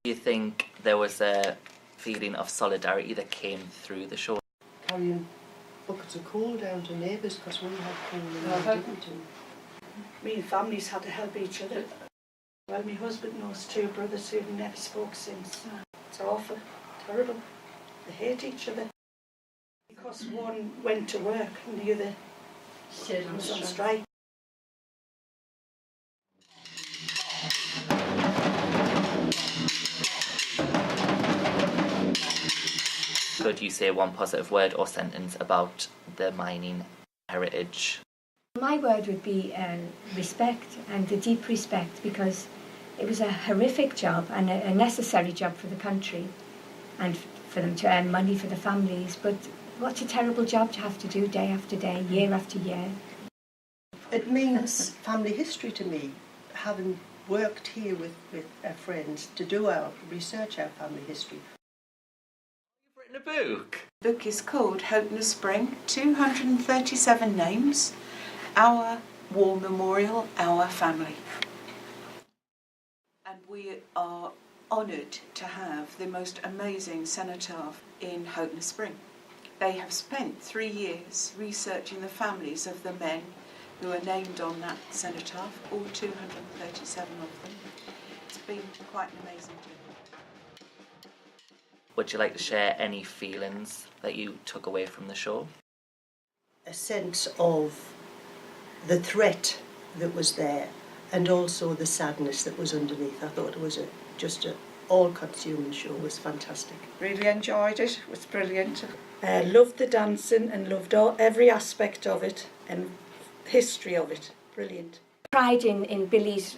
Do you think there was a feeling of solidarity that came through the show? Carrying buckets of coal down to neighbours because we had coal and they didn't. Me and families had to help each other. Well, my husband knows two brothers who've never spoke since. It's awful, terrible. They hate each other. Because one went to work and the other was on strike. Could you say one positive word or sentence about the mining heritage? My word would be respect, and a deep respect, because it was a horrific job and a necessary job for the country and for them to earn money for the families, but what a terrible job to have to do day after day, year after year. It means family history to me, having worked here with our friends to do our research, our family history. You've written a book? The book is called Houghton Spring, 237 Names, Our War Memorial, Our Family. And we are honoured to have the most amazing cenotaph in Houghton Spring. They have spent 3 years researching the families of the men who are named on that cenotaph, all 237 of them. It's been quite an amazing journey. Would you like to share any feelings that you took away from the show? A sense of the threat that was there and also the sadness that was underneath. I thought it was just an all-consuming show. It was fantastic. Really enjoyed it. It was brilliant. Loved the dancing and loved every aspect of it and history of it. Brilliant. Pride in Billy's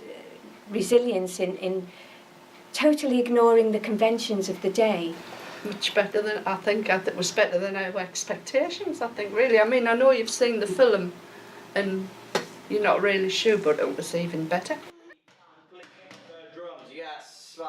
resilience in totally ignoring the conventions of the day. Much better than, I think it was better than our expectations, I think, really. I mean, I know you've seen the film and you're not really sure, but it was even better. Drums, yes.